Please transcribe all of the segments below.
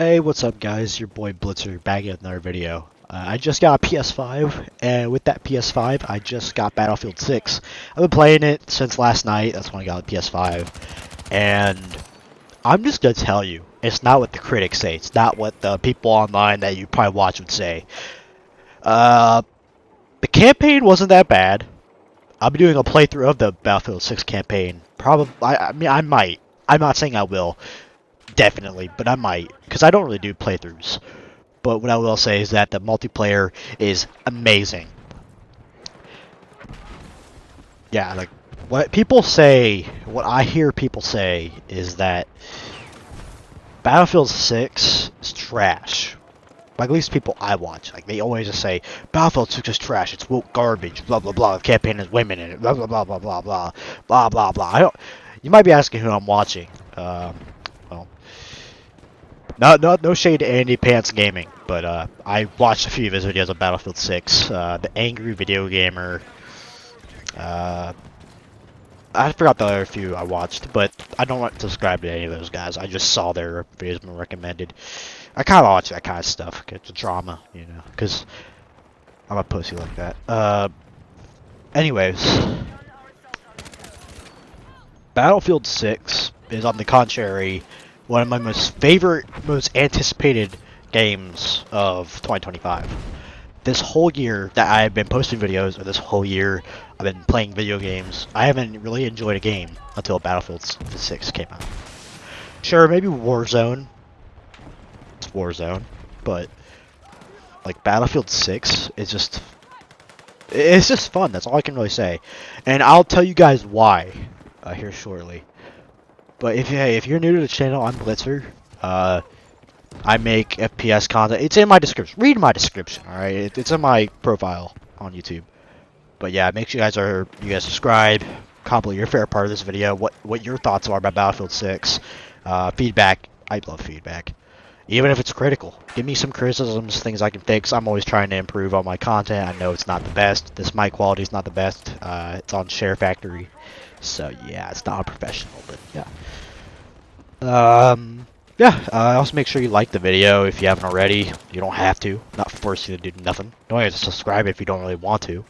Hey, what's up guys? Your boy Blitzer back at another video. I just got a PS5, and with that PS5, I just got Battlefield 6. I've been playing it since last night, that's when I got the PS5. And I'm just gonna tell you, it's not what the critics say, it's not what the people online that you probably watch would say. Uh, the campaign wasn't that bad. I'll be doing a playthrough of the Battlefield 6 campaign. Probably, I mean, I might. I'm not saying I will, definitely, but I might, because I don't really do playthroughs. But what I will say is that the multiplayer is amazing. Yeah, like what people say, what I hear people say is that Battlefield 6 is trash. Like at least people I watch, like they always just say Battlefield 6 is trash. It's woke garbage. Blah blah blah. The campaign has women in it. Blah blah blah blah blah blah blah blah blah. I don't. You might be asking who I'm watching. Well, no shade to Andy Pants Gaming, but I watched a few of his videos on Battlefield 6. The Angry Video Gamer. Uh, I forgot the other few I watched, but I don't subscribe to any of those guys. I just saw their videos been recommended. I kind of watch that kind of stuff. It's a drama, you know, because I'm a pussy like that. Anyways, Battlefield 6 is, on the contrary, one of my most favorite, most anticipated games of 2025. This whole year that I've been posting videos, or this whole year I've been playing video games, I haven't really enjoyed a game until Battlefield 6 came out. Sure, maybe Warzone. It's Warzone, but like Battlefield 6 is just, it's just fun. That's all I can really say, and I'll tell you guys why here shortly. But if you're new to the channel, I'm Blitzer. I make FPS content. It's in my description. Read my description, all right? It's in my profile on YouTube. But yeah, make sure you guys subscribe, comment your favorite part of this video, what your thoughts are about Battlefield 6. Feedback. I love feedback, even if it's critical. Give me some criticisms, things I can fix. I'm always trying to improve on my content. I know it's not the best. This mic quality is not the best. It's on Share Factory, so yeah, it's not professional, but yeah. Yeah, also make sure you like the video if you haven't already. You don't have to. I'm not forcing you to do nothing. Don't have to subscribe if you don't really want to.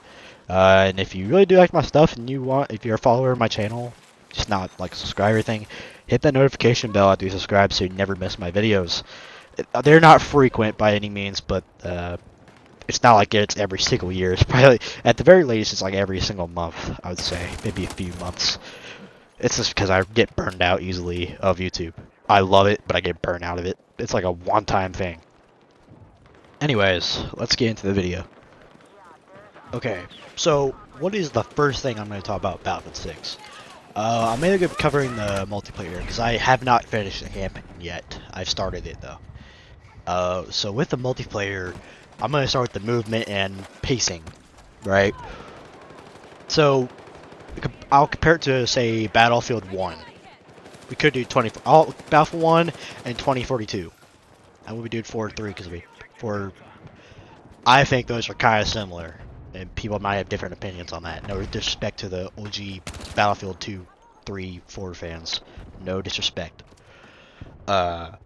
And if you really do like my stuff and if you're a follower of my channel, just not like a subscriber thing, hit that notification bell after you subscribe so you never miss my videos. They're not frequent by any means, but it's not like it's every single year. It's probably, at the very least, it's like every single month, I would say. Maybe a few months. It's just because I get burned out easily of YouTube. I love it, but I get burned out of it. It's like a one-time thing. Anyways, let's get into the video. Okay, so what is the first thing I'm going to talk about Battlefield 6? I'm mainly going to be covering the multiplayer, because I have not finished the campaign yet. I've started it, though. So with the multiplayer, I'm going to start with the movement and pacing, right? So I'll compare it to, say, Battlefield 1. We could do Battlefield 1 and 2042. And we'll be doing 4 and 3 because I think those are kind of similar. And people might have different opinions on that. No disrespect to the OG Battlefield 2, 3, 4 fans. No disrespect. But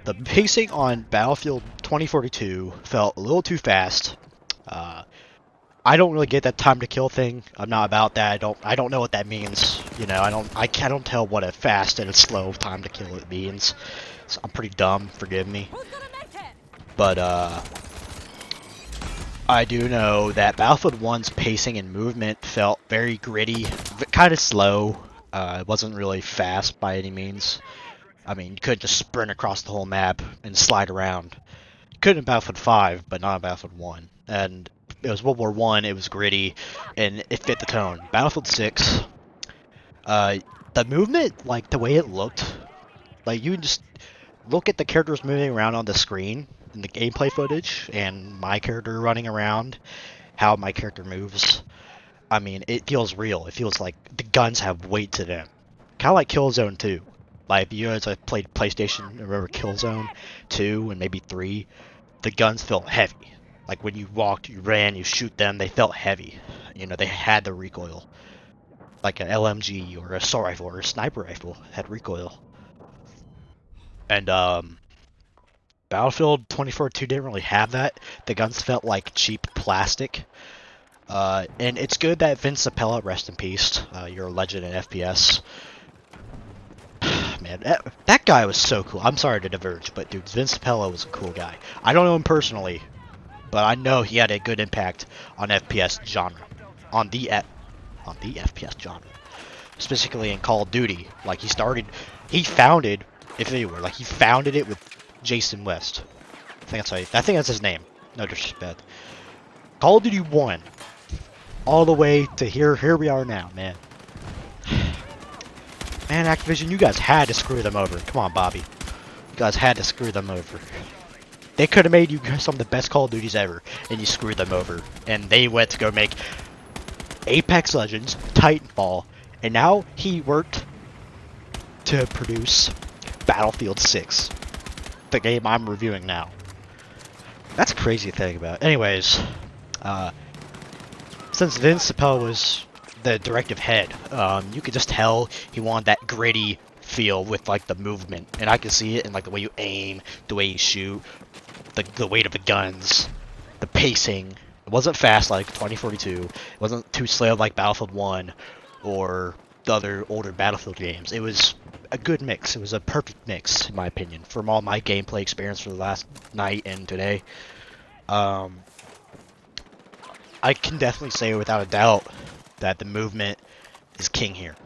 the pacing on Battlefield 2042 felt a little too fast. I don't really get that time to kill thing. I'm not about that. I don't know what that means. You know, I don't tell what a fast and a slow time to kill it means. So I'm pretty dumb, forgive me. But I do know that Battlefield 1's pacing and movement felt very gritty, kind of slow. It wasn't really fast by any means. I mean, you couldn't just sprint across the whole map and slide around. You could in Battlefield 5, but not in Battlefield 1. And it was World War I, it was gritty, and it fit the tone. Battlefield 6, the movement, like the way it looked, like you would just look at the characters moving around on the screen in the gameplay footage, and my character running around, how my character moves. I mean, it feels real. It feels like the guns have weight to them. Kind of like Killzone 2. Like, you guys have played PlayStation, remember Killzone 2 and maybe 3, the guns felt heavy. Like when you walked, you ran, you shoot them, they felt heavy. You know, they had the recoil. Like an LMG or a assault rifle or a sniper rifle had recoil. And Battlefield 2042 didn't really have that. The guns felt like cheap plastic. And it's good that Vince Appella, rest in peace, you're a legend in FPS. Man, that guy was so cool. I'm sorry to diverge, but dude, Vince Appella was a cool guy. I don't know him personally, but I know he had a good impact on FPS genre, on the FPS genre, specifically in Call of Duty. Like he founded, if anywhere, like he founded it with Jason West. I think that's his name. No disrespect. Call of Duty 1, all the way to here we are now, man. Man, Activision, you guys had to screw them over. Come on, Bobby. You guys had to screw them over. They could have made you some of the best Call of Duties ever, and you screwed them over. And they went to go make Apex Legends, Titanfall, and now he worked to produce Battlefield 6, the game I'm reviewing now. That's a crazy thing about. Anyways, since Vince Appel was the directive head, you could just tell he wanted that gritty feel with like the movement, and I can see it in like the way you aim, the way you shoot, the weight of the guns, the pacing. It wasn't fast like 2042. It wasn't too slow like Battlefield 1 or the other older Battlefield games. It was a good mix. It was a perfect mix, in my opinion, from all my gameplay experience for the last night and today. I can definitely say without a doubt that the movement is king here.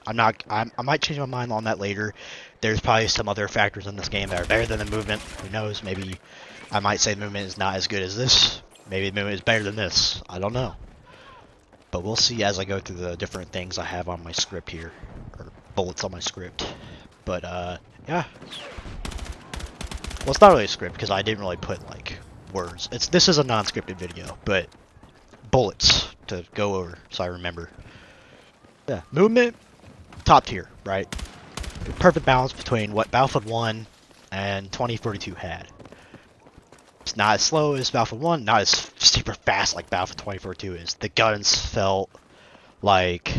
I might change my mind on that later. There's probably some other factors in this game that are better than the movement. Who knows? Maybe I might say the movement is not as good as this. Maybe the movement is better than this. I don't know. But we'll see as I go through the different things I have on my script here. Or bullets on my script. But, yeah. Well, it's not really a script because I didn't really put, like, words. This is a non-scripted video, but bullets to go over so I remember. Yeah, movement, top tier, right? Perfect balance between what Battlefield 1 and 2042 had. It's not as slow as Battlefield 1, not as super fast like Battlefield 2042 is. The guns felt like...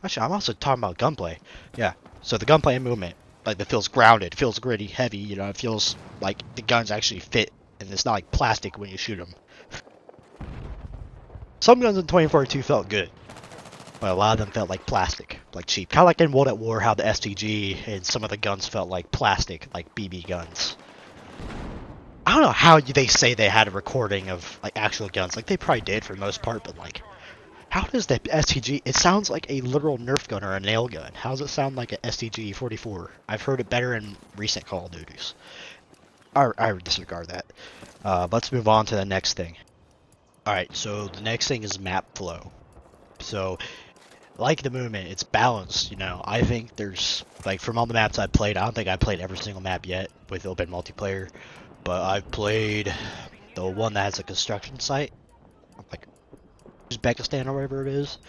Actually, I'm also talking about gunplay. Yeah, so the gunplay and movement, like, it feels grounded, it feels gritty, heavy, you know, it feels like the guns actually fit, and it's not like plastic when you shoot them. Some guns in 2042 felt good, but a lot of them felt like plastic, like cheap. Kind of like in World at War, how the STG and some of the guns felt like plastic, like BB guns. I don't know how they say they had a recording of like actual guns. Like they probably did for the most part, but like, how does the STG? It sounds like a literal Nerf gun or a nail gun. How does it sound like an STG-44? I've heard it better in recent Call of Duties. I disregard that. Let's move on to the next thing. Alright, so the next thing is map flow. So, like the movement, it's balanced, you know. I think there's, like, from all the maps I've played, I don't think I've played every single map yet with open multiplayer, but I've played the one that has a construction site, like Uzbekistan or whatever it is,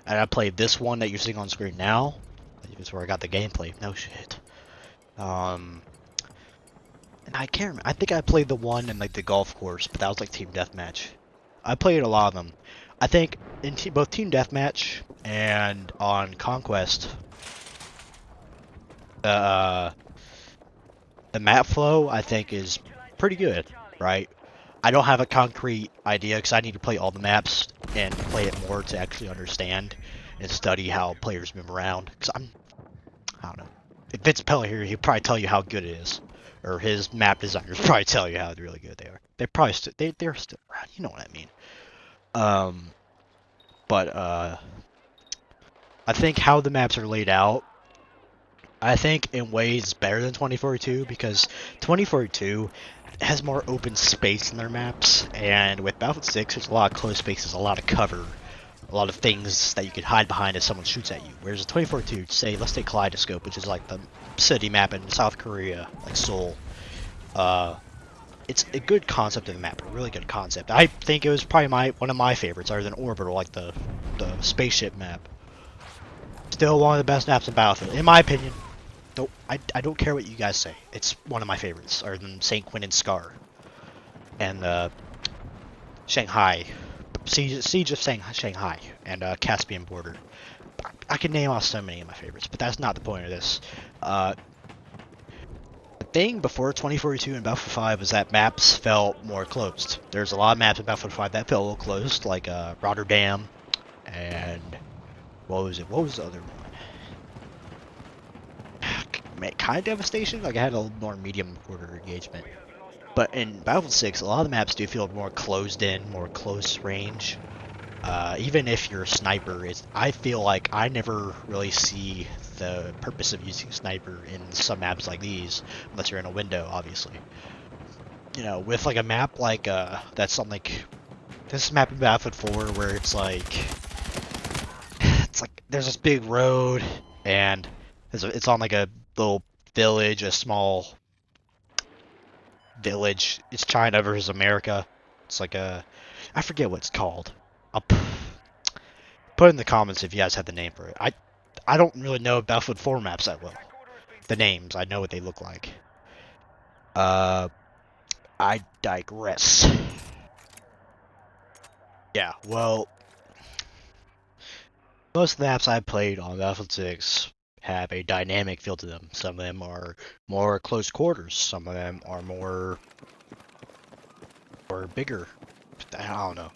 and I played this one that you're seeing on screen now. That's where I got the gameplay. No shit. And I can't remember. I think I played the one in, like, the golf course, but that was, like, Team Deathmatch. I played a lot of them. I think in both Team Deathmatch and on Conquest, the map flow I think is pretty good, right? I don't have a concrete idea because I need to play all the maps and play it more to actually understand and study how players move around. Because I don't know. If Vince Pella here, he'd probably tell you how good it is, or his map designers probably tell you how really good they are. They're probably they're still around. You know what I mean? I think how the maps are laid out, I think in ways better than 2042 because 2042 has more open space in their maps, and with Battlefield 6 there's a lot of closed spaces, a lot of cover, a lot of things that you can hide behind if someone shoots at you. Whereas in 2042, say, let's take Kaleidoscope, which is like the city map in South Korea, like Seoul. It's a good concept of the map, a really good concept. I think it was probably one of my favorites, other than Orbital, like the spaceship map. Still one of the best maps in Battlefield, in my opinion. I don't care what you guys say. It's one of my favorites, other than St. Quentin Scar and Shanghai, Siege of Shanghai, and Caspian Border. I can name off so many of my favorites, but that's not the point of this. thing before 2042 and Battlefield 5 was that maps felt more closed. There's a lot of maps in Battlefield 5 that felt a little closed, like Rotterdam and what was it? What was the other one? Kind of Devastation. Like I had a more medium quarter engagement. But in Battlefield 6, a lot of the maps do feel more closed in, more close range. Even if you're a sniper, I feel like I never really see the purpose of using sniper in some maps like these, unless you're in a window, obviously. You know, with like a map like that's on like this map in Battlefield 4 where it's like there's this big road and it's on like a little village, a small village. It's China versus America. It's like I forget what it's called. I'll put in the comments if you guys have the name for it. I don't really know Battlefield 4 maps that well. The names, I know what they look like. I digress. Yeah, well, most of the maps I've played on Battlefield 6 have a dynamic feel to them. Some of them are more close quarters. Some of them are more or bigger. I don't know.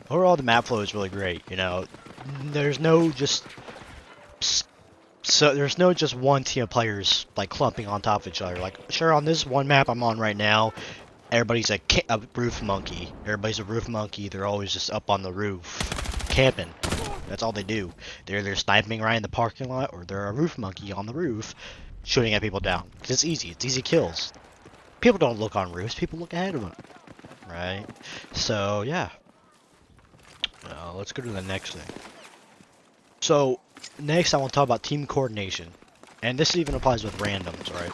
Overall, the map flow is really great. You know, there's no just one team of players like clumping on top of each other. Like, sure, on this one map I'm on right now, everybody's a roof monkey. Everybody's a roof monkey. They're always just up on the roof, camping. That's all they do. They're either sniping right in the parking lot, or they're a roof monkey on the roof, shooting at people down. Cause it's easy. It's easy kills. People don't look on roofs. People look ahead of them, right? So yeah. Let's go to the next thing. So next, I want to talk about team coordination, and this even applies with randoms, right?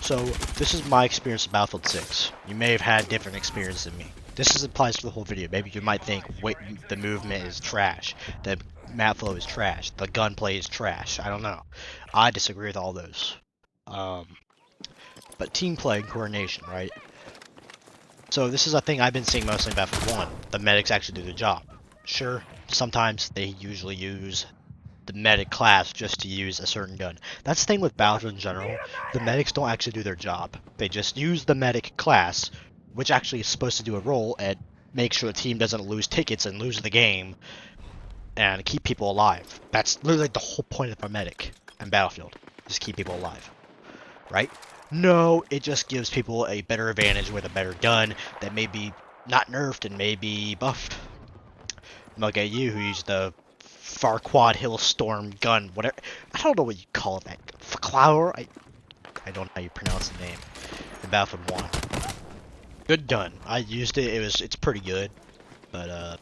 So this is my experience with Battlefield 6. You may have had different experience than me. This applies to the whole video. Maybe you might think, wait, the movement is trash, the map flow is trash, the gunplay is trash. I don't know. I disagree with all those. But team play and coordination, right? So this is a thing I've been seeing mostly in Battlefield 1. The medics actually do the job. Sure, sometimes they usually use the medic class just to use a certain gun. That's the thing with Battlefield in general. The medics don't actually do their job. They just use the medic class, which actually is supposed to do a role and make sure the team doesn't lose tickets and lose the game and keep people alive. That's literally the whole point of a medic in Battlefield, is keep people alive, right? No, it just gives people a better advantage with a better gun that may be not nerfed and may be buffed. Look at you who used the Farquad Hillstorm gun, whatever. I don't know what you call that. Flower? I don't know how you pronounce the name. In Battlefield 1. Good gun. I used it. It's pretty good. But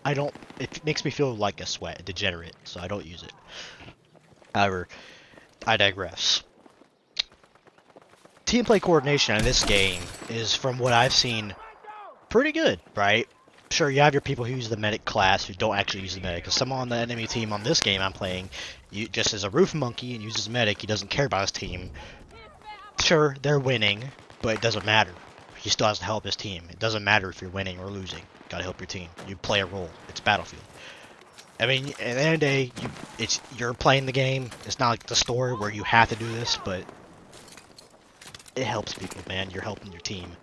I don't. It makes me feel like a degenerate, so I don't use it. However, I digress. Team play coordination in this game is, from what I've seen, pretty good, right? Sure, you have your people who use the medic class who don't actually use the medic. Because someone on the enemy team on this game I'm playing, just as a roof monkey and uses medic, he doesn't care about his team. Sure, they're winning, but it doesn't matter. He still has to help his team. It doesn't matter if you're winning or losing. You gotta help your team. You play a role. It's Battlefield. I mean, at the end of the day, you're playing the game. It's not like the story where you have to do this, but it helps people, man. You're helping your team.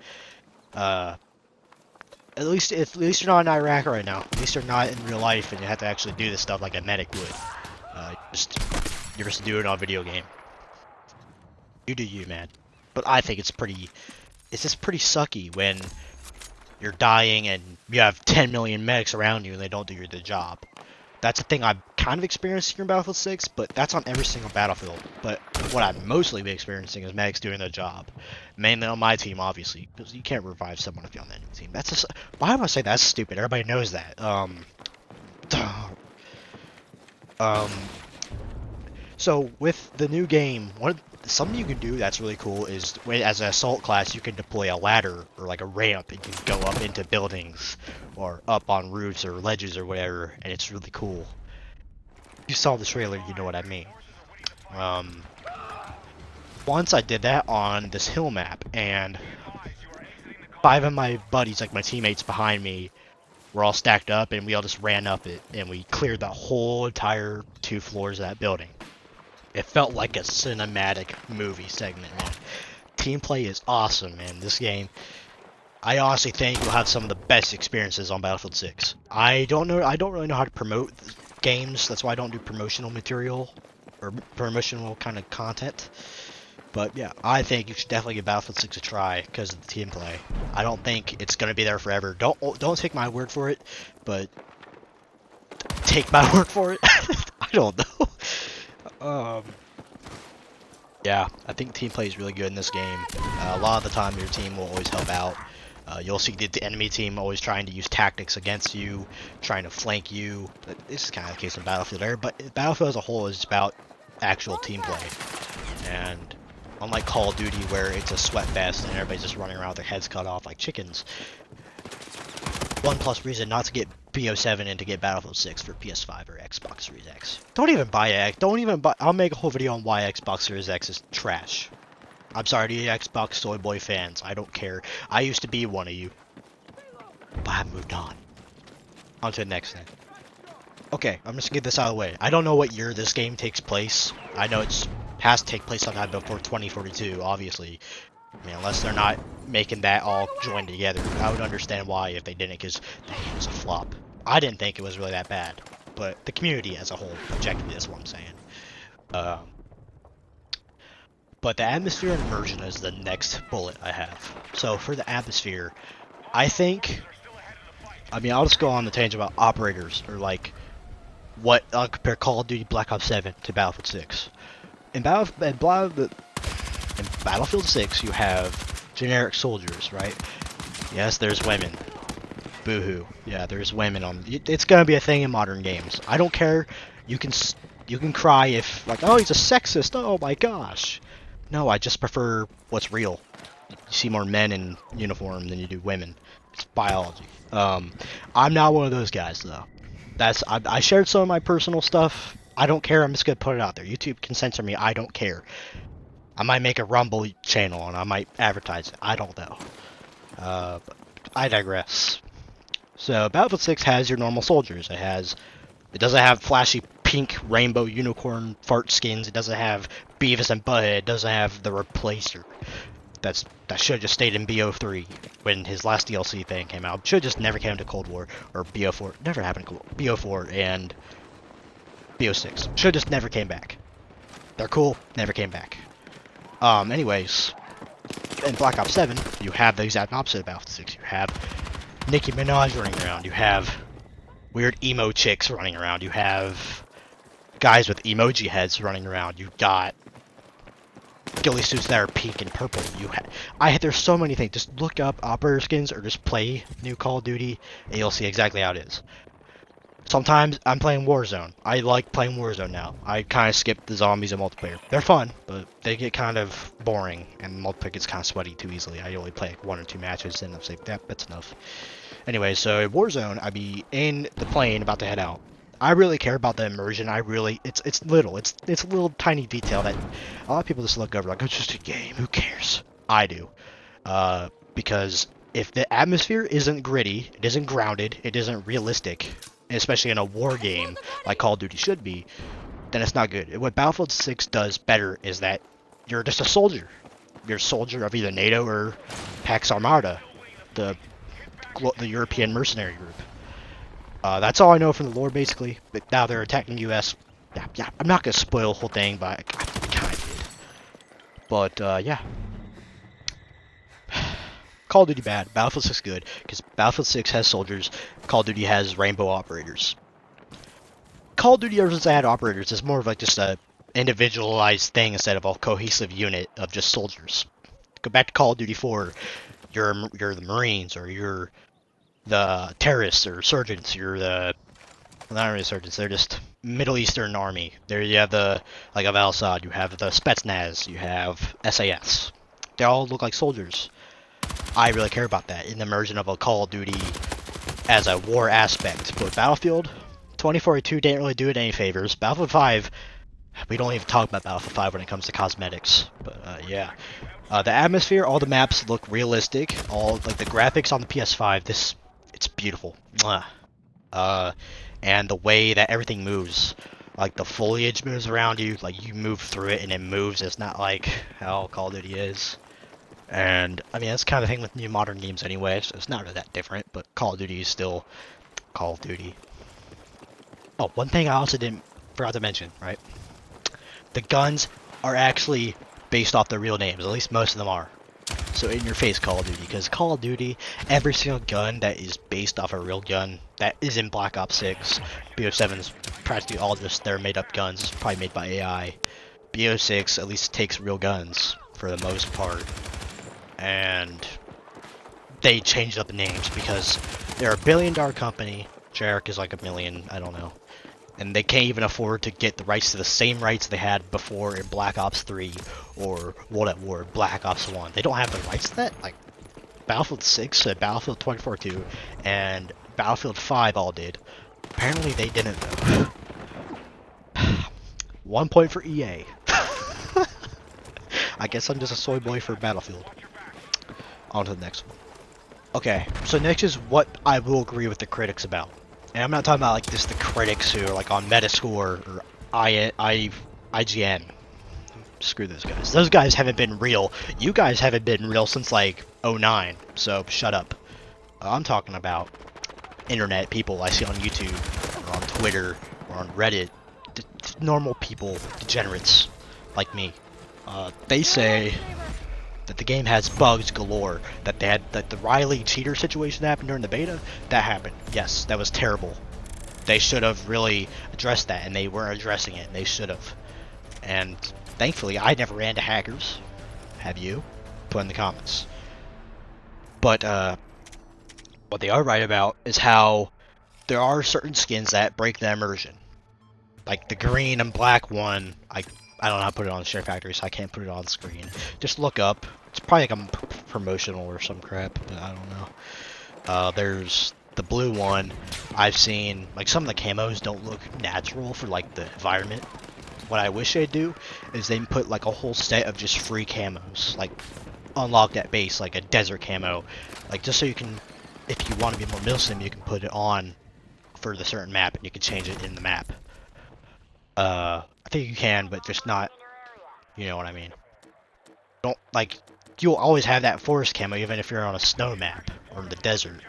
At least you're not in Iraq right now. At least you're not in real life, and you have to actually do this stuff like a medic would. You're just doing it on a video game. You do you, man. But I think it's just pretty sucky when you're dying and you have 10 million medics around you and they don't do the job. That's a thing I've kind of experienced here in Battlefield 6, but that's on every single Battlefield. But what I've mostly been experiencing is medics doing their job. Mainly on my team, obviously, because you can't revive someone if you're on the enemy team. That's just, why am I saying that's stupid? Everybody knows that. So with the new game, something you can do that's really cool is, as an assault class, you can deploy a ladder or like a ramp, and you can go up into buildings or up on roofs or ledges or whatever, and it's really cool. If you saw the trailer, you know what I mean. Once I did that on this hill map, and 5 of my buddies, like my teammates behind me, were all stacked up, and we all just ran up it, and we cleared the whole entire 2 floors of that building. It felt like a cinematic movie segment, man. Team play is awesome, man. This game, I honestly think you'll have some of the best experiences on Battlefield 6. I don't really know how to promote games. That's why I don't do promotional material or promotional kind of content. But yeah, I think you should definitely give Battlefield 6 a try because of the team play. I don't think it's gonna be there forever. Don't take my word for it, but take my word for it. I don't know. Yeah, I think team play is really good in this game. A lot of the time, your team will always help out. You'll see the enemy team always trying to use tactics against you, trying to flank you. This is kind of the case in Battlefield there, but Battlefield as a whole is about actual team play. And unlike Call of Duty, where it's a sweat fest and everybody's just running around with their heads cut off like chickens, one plus reason not to get BO7 and to get Battlefield 6 for PS5 or Xbox Series X. Don't even buy it. Don't even buy. I'll make a whole video on why Xbox Series X is trash. I'm sorry to you Xbox Soy Boy fans. I don't care. I used to be one of you. But I've moved on. On to the next thing. Okay, I'm just gonna get this out of the way. I don't know what year this game takes place. I know it has to take place sometime before 2042, obviously. I mean, unless they're not making that all join together. I would understand why if they didn't, because the game was a flop. I didn't think it was really that bad, but the community as a whole objectively, that's what I'm saying. But the atmosphere and immersion is the next bullet I have. So for the atmosphere, I think, I mean, I'll just go on the tangent about operators, or like, what, I'll compare Call of Duty Black Ops 7 to Battlefield 6. In Battlefield 6, you have generic soldiers, right? Yes, there's women. Boo-hoo. Yeah, there's women on. It's gonna be a thing in modern games. I don't care. You can cry if like, oh, he's a sexist. Oh my gosh. No, I just prefer what's real. You see more men in uniform than you do women. It's biology. I'm not one of those guys though. I shared some of my personal stuff. I don't care. I'm just gonna put it out there. YouTube can censor me. I don't care. I might make a Rumble channel and I might advertise it. I don't know. But I digress. So Battlefield 6 has your normal soldiers. It doesn't have flashy pink rainbow unicorn fart skins. It doesn't have Beavis and Butthead. It doesn't have the Replacer. That should have just stayed in BO3 when his last DLC thing came out. Should have just never came to Cold War or BO4. Never happened to BO4 and BO6. Should have just never came back. They're cool. Never came back. Anyways, in Black Ops 7, you have the exact opposite of Battlefield 6. You have Nicki Minaj running around. You have weird emo chicks running around. You have guys with emoji heads running around. You got ghillie suits that are pink and purple. There's so many things. Just look up operator skins or just play new Call of Duty and you'll see exactly how it is. Sometimes I'm playing Warzone. I like playing Warzone now. I kind of skip the zombies and multiplayer. They're fun, but they get kind of boring, and multiplayer gets kind of sweaty too easily. I only play like 1 or 2 matches, and I'm like, that's enough. Anyway, so in Warzone, I'd be in the plane about to head out. I really care about the immersion. It's a little tiny detail that a lot of people just look over like, it's just a game. Who cares? I do, because if the atmosphere isn't gritty, it isn't grounded, it isn't realistic, especially in a war game like Call of Duty should be, then it's not good. What Battlefield 6 does better is that you're just a soldier. You're a soldier of either NATO or Pax Armada, the European mercenary group. That's all I know from the lore, basically. But now they're attacking U.S. Yeah, I'm not gonna spoil the whole thing, but I kind of did. But yeah. Call of Duty bad, Battlefield 6 good, because Battlefield 6 has soldiers, Call of Duty has rainbow operators. Call of Duty ever since I had operators is more of like just a individualized thing instead of a cohesive unit of just soldiers. Go back to Call of Duty 4, you're the Marines, or you're the terrorists or surgeons, not really surgeons, they're just Middle Eastern army. There you have like of Al-Assad, you have the Spetsnaz, you have SAS. They all look like soldiers. I really care about that in the immersion of a Call of Duty as a war aspect. But Battlefield 2042 didn't really do it any favors. Battlefield 5, we don't even talk about Battlefield 5 when it comes to cosmetics. But yeah, the atmosphere, all the maps look realistic. All like the graphics on the PS5, it's beautiful. And the way that everything moves. Like the foliage moves around you, like you move through it and it moves. It's not like how Call of Duty is. And I mean, that's kind of thing with new modern games anyway, so it's not really that different, but Call of Duty is still Call of Duty. Oh, one thing I also didn't forgot to mention, right? The guns are actually based off their real names, at least most of them are. So in your face Call of Duty, because Call of Duty, every single gun that is based off a real gun that is in Black Ops 6, BO7's practically all just they're made up guns, probably made by AI. BO6 at least takes real guns for the most part, and they changed up the names because they're a billion-dollar company. Jarek is like a million, I don't know. And they can't even afford to get the rights to the same rights they had before in Black Ops 3 or World at War, Black Ops 1. They don't have the rights to that. Like, Battlefield 6, Battlefield 2042, and Battlefield 5 all did. Apparently they didn't, though. 1 point for EA. I guess I'm just a soy boy for Battlefield. On to the next one. Okay, so next is what I will agree with the critics about. And I'm not talking about like just the critics who are like on Metascore or IGN. Screw those guys. Those guys haven't been real. You guys haven't been real since like '09. So shut up. I'm talking about internet people I see on YouTube or on Twitter or on Reddit. Normal people, degenerates like me. They say that the game has bugs galore, that the Riley cheater situation that happened during the beta, that happened. Yes, that was terrible. They should have really addressed that, and they weren't addressing it, and they should have. And thankfully, I never ran into hackers. Have you? Put in the comments. But what they are right about is how there are certain skins that break the immersion. Like the green and black one, I don't know how to put it on the Share Factory, so I can't put it on screen. Just look up. It's probably like a promotional or some crap, but I don't know. There's the blue one. I've seen, like, some of the camos don't look natural for, like, the environment. What I wish they'd do is they put, like, a whole set of just free camos. Like, unlock that base, like a desert camo. Like, just so you can, if you want to be more milsim, you can put it on for the certain map, and you can change it in the map. I think you can, but just not, you know what I mean. Don't, like, you'll always have that forest camo even if you're on a snow map or in the desert.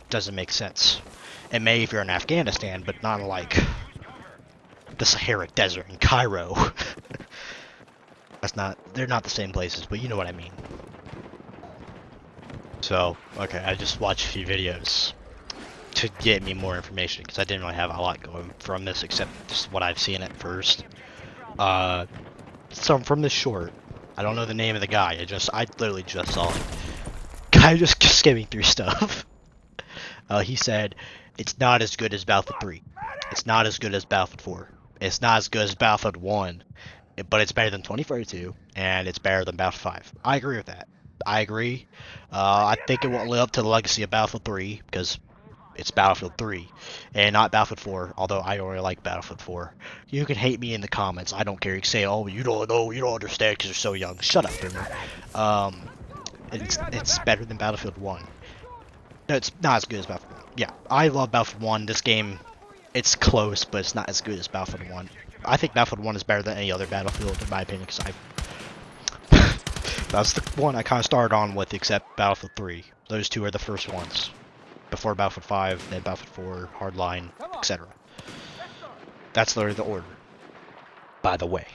Doesn't make sense. It may if you're in Afghanistan, but not like the Sahara Desert in Cairo. They're not the same places, but you know what I mean. So, okay, I just watched a few videos to get me more information, because I didn't really have a lot going from this except just what I've seen at first. So from this short, I don't know the name of the guy, I literally just saw it. Guy just skimming through stuff. He said, it's not as good as Battlefield 3. It's not as good as Battlefield 4. It's not as good as Battlefield 1. But it's better than 2042, and it's better than Battlefield 5. I agree with that. I agree. I think it won't live up to the legacy of Battlefield 3, because it's Battlefield 3, and not Battlefield 4, although I don't really like Battlefield 4. You can hate me in the comments, I don't care. You can say, oh, you don't know, you don't understand because you're so young. Shut up, boomer. It's better than Battlefield 1. No, it's not as good as Battlefield 1. Yeah, I love Battlefield 1. This game, it's close, but it's not as good as Battlefield 1. I think Battlefield 1 is better than any other Battlefield, in my opinion, because that's the one I kind of started on with, except Battlefield 3. Those two are the first ones. Before Battlefield 5, then Battlefield 4, Hardline, etc. That's literally the order, by the way.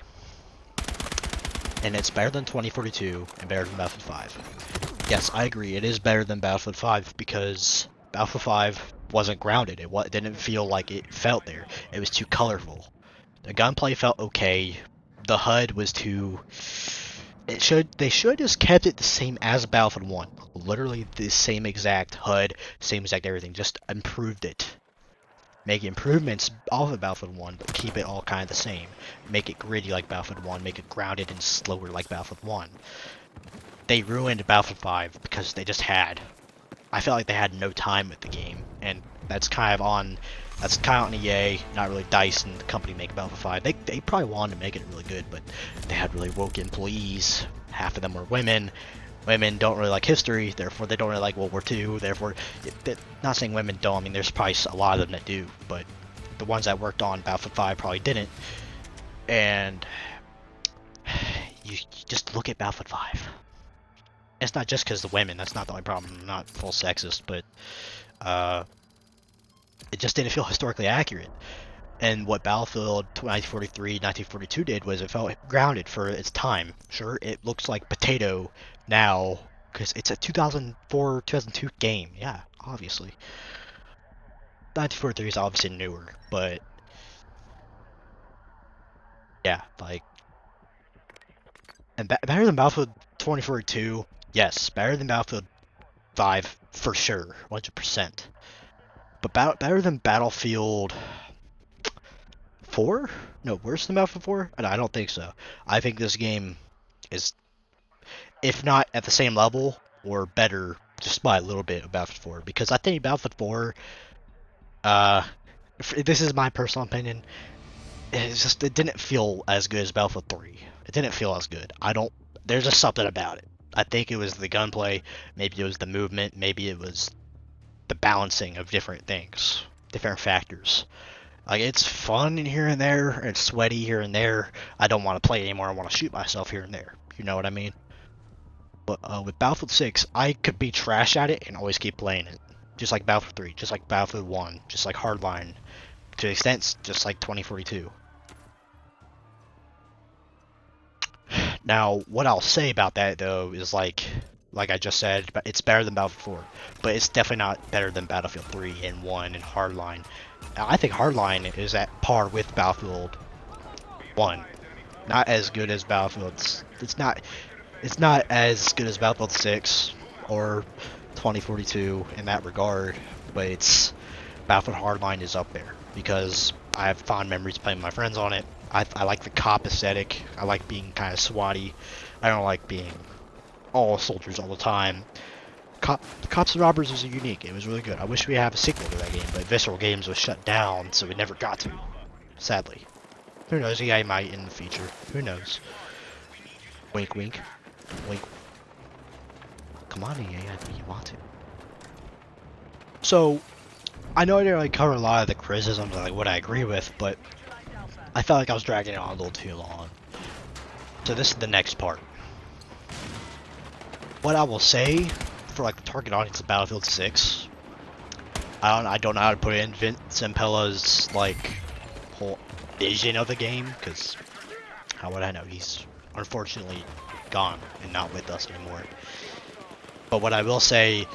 And it's better than 2042 and better than Battlefield 5. Yes, I agree, it is better than Battlefield 5 because Battlefield 5 wasn't grounded. It didn't feel like it felt there. It was too colorful. The gunplay felt okay. The HUD was too... They should just kept it the same as Battlefield 1. Literally the same exact HUD, same exact everything. Just improved it. Make improvements off of Battlefield 1, but keep it all kind of the same. Make it gritty like Battlefield 1, make it grounded and slower like Battlefield 1. They ruined Battlefield 5 because they just had... I felt like they had no time with the game, and that's kind of on EA, not really DICE and the company making Battlefield 5. They probably wanted to make it really good, but they had really woke employees. Half of them were women. Women don't really like history, therefore they don't really like World War II. Therefore, not saying women don't. I mean, there's probably a lot of them that do, but the ones that worked on Battlefield 5 probably didn't. And you just look at Battlefield 5. It's not just because the women. That's not the only problem. I'm not full sexist, but it just didn't feel historically accurate. And what Battlefield 1943, 1942 did was it felt grounded for its time. Sure, it looks like potato now because it's a 2004, 2002 game. Yeah, obviously. 1943 is obviously newer, but yeah, like, and better than Battlefield 2042. Yes, better than Battlefield 5 for sure, 100%. But better than Battlefield 4? No, worse than Battlefield 4? I don't think so. I think this game is, if not at the same level, or better just by a little bit of Battlefield 4. Because I think Battlefield 4, this is my personal opinion, it didn't feel as good as Battlefield 3. It didn't feel as good. There's just something about it. I think it was the gunplay, maybe it was the movement, maybe it was the balancing of different things, different factors. Like, it's fun here and there, it's sweaty here and there. I don't want to play anymore, I want to shoot myself here and there. You know what I mean? But with Battlefield 6, I could be trash at it and always keep playing it. Just like Battlefield 3, just like Battlefield 1, just like Hardline, to an extent, just like 2042. Now, what I'll say about that, though, is like I just said, it's better than Battlefield 4, but it's definitely not better than Battlefield 3 and 1 and Hardline. I think Hardline is at par with Battlefield 1. Not as good as Battlefield's. It's not as good as Battlefield 6 or 2042 in that regard, but it's Battlefield Hardline is up there because I have fond memories playing with my friends on it. I like the cop aesthetic. I like being kind of swatty. I don't like being all soldiers all the time. Cops and Robbers was unique. It was really good. I wish we had a sequel to that game, but Visceral Games was shut down, so we never got to. Sadly. Who knows? EA might in the future. Who knows? Wink, wink. Wink. Come on, EA. I think you want to. So, I know I didn't really cover a lot of the criticisms of like what I agree with, but I felt like I was dragging it on a little too long. So this is the next part. What I will say for like the target audience of Battlefield 6, I don't know how to put it in Vince Zampella's like whole vision of the game, because how would I know? He's unfortunately gone and not with us anymore. But what I will say,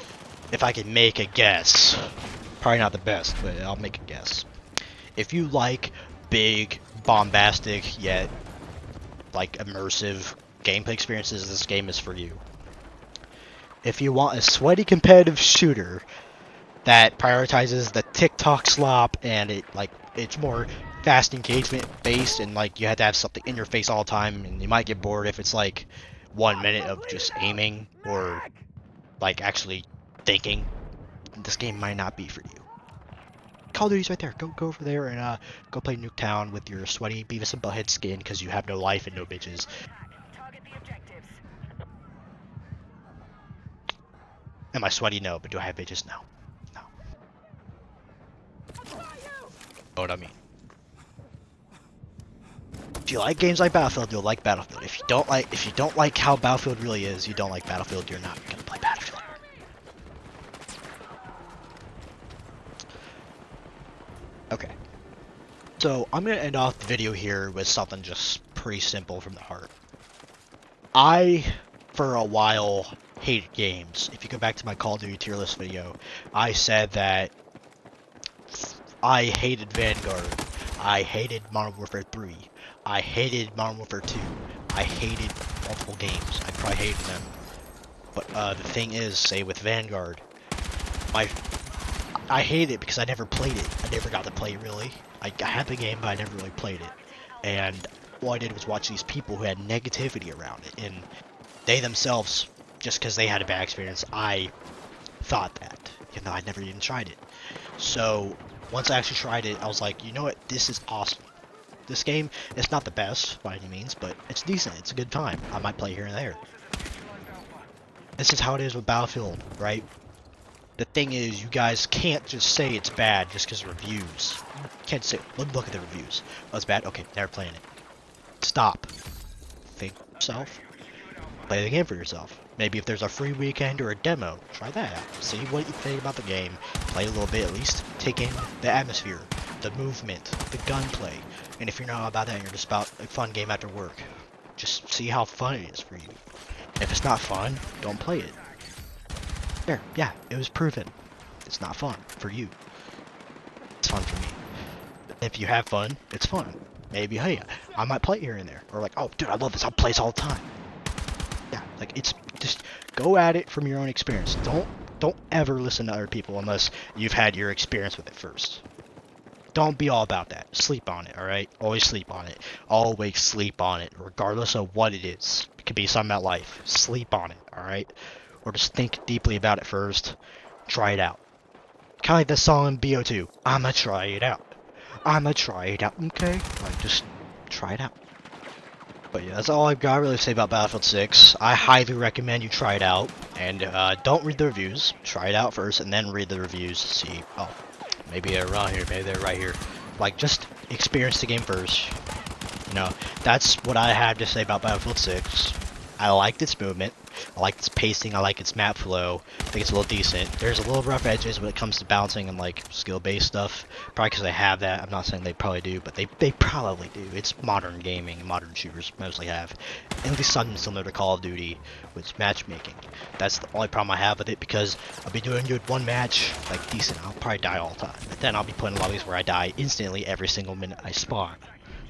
if I can make a guess, probably not the best, but I'll make a guess. If you like big, bombastic, yet like immersive gameplay experiences, this game is for you. If you want a sweaty competitive shooter that prioritizes the TikTok slop and it's more fast engagement based and like you have to have something in your face all the time and you might get bored if it's like 1 minute of just aiming or like actually thinking, this game might not be for you. Call of Duty's right there. Go over there and go play Nuketown with your sweaty Beavis and Butthead skin because you have no life and no bitches. Am I sweaty? No, but do I have bitches? No. No. Know what I mean? If you like games like Battlefield, you'll like Battlefield. If you don't like how Battlefield really is, you don't like Battlefield, you're not gonna play Battlefield. Okay. So I'm gonna end off the video here with something just pretty simple from the heart. I, for a while, hated games. If you go back to my Call of Duty tier list video, I said that I hated Vanguard. I hated Modern Warfare 3. I hated Modern Warfare 2. I hated multiple games. I probably hated them. But the thing is, say with Vanguard, I hated it because I never played it. I never got to play it really. I had the game, but I never really played it. And all I did was watch these people who had negativity around it. And they themselves, just because they had a bad experience, I thought that, even though I never even tried it. So once I actually tried it, I was like, you know what, this is awesome. This game, it's not the best by any means, but it's decent. It's a good time. I might play here and there. This is how it is with Battlefield, right? The thing is, you guys can't just say it's bad just because of reviews. You can't say, look at the reviews. Oh, it's bad? Okay, never playing it. Stop. Think for yourself. Play the game for yourself. Maybe if there's a free weekend or a demo, try that out. See what you think about the game. Play a little bit, at least take in the atmosphere, the movement, the gunplay. And if you're not about that and you're just about a fun game after work, just see how fun it is for you. If it's not fun, don't play it. There, yeah, it was proven. It's not fun for you. It's fun for me. If you have fun, it's fun. Maybe, hey, I might play it here and there. Or like, oh, dude, I love this. I'll play this all the time. Yeah, like, it's just go at it from your own experience. Don't ever listen to other people unless you've had your experience with it first. Don't be all about that. Sleep on it, alright? Always sleep on it. Always sleep on it, regardless of what it is. It could be something about life. Sleep on it, alright? Or just think deeply about it first. Try it out. Kind of like the song in BO2. I'ma try it out. I'ma try it out, okay? Like, just try it out. But yeah, that's all I've got to really say about Battlefield 6. I highly recommend you try it out. And don't read the reviews. Try it out first and then read the reviews to see, oh, maybe they're around here, maybe they're right here. Like, just experience the game first. You know, that's what I have to say about Battlefield 6. I liked its movement. I like its pacing, I like its map flow. I think it's a little decent. There's a little rough edges when it comes to balancing and like skill-based stuff. Probably because they have that. I'm not saying they probably do, but they probably do. It's modern gaming, modern shooters mostly have. At least something similar to Call of Duty with matchmaking. That's the only problem I have with it because I'll be doing good one match, like decent. I'll probably die all the time. But then I'll be playing lobbies where I die instantly every single minute I spawn.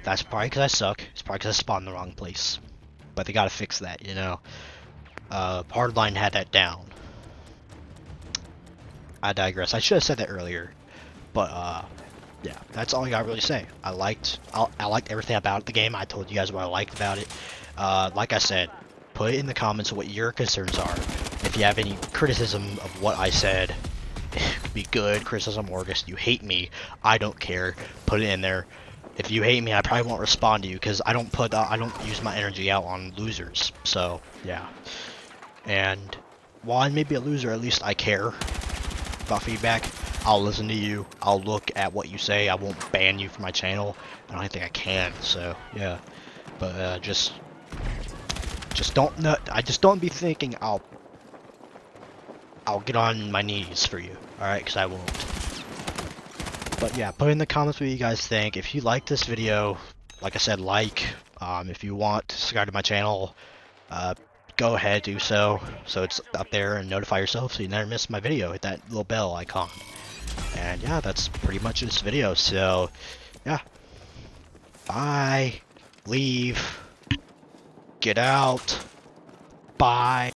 That's probably because I suck. It's probably because I spawned in the wrong place. But they gotta fix that, you know. Hardline had that down. I digress. I should have said that earlier, but yeah, that's all I gotta really say. I liked everything about the game. I told you guys what I liked about it. Like I said, put in the comments what your concerns are. If you have any criticism of what I said, it could be good criticism or just you hate me. I don't care. Put it in there. If you hate me, I probably won't respond to you because I don't use my energy out on losers. So yeah. And while I may be a loser, at least I care about feedback. I'll listen to you. I'll look at what you say. I won't ban you from my channel. I don't think I can. So yeah, but just don't. I just don't be thinking I'll get on my knees for you. All right, because I won't. But yeah, put in the comments what you guys think. If you like this video, like I said, like. If you want to subscribe to my channel, go ahead, do so it's up there and notify yourself so you never miss my video. Hit that little bell icon. And yeah, that's pretty much this video. So yeah, bye, leave, get out, bye.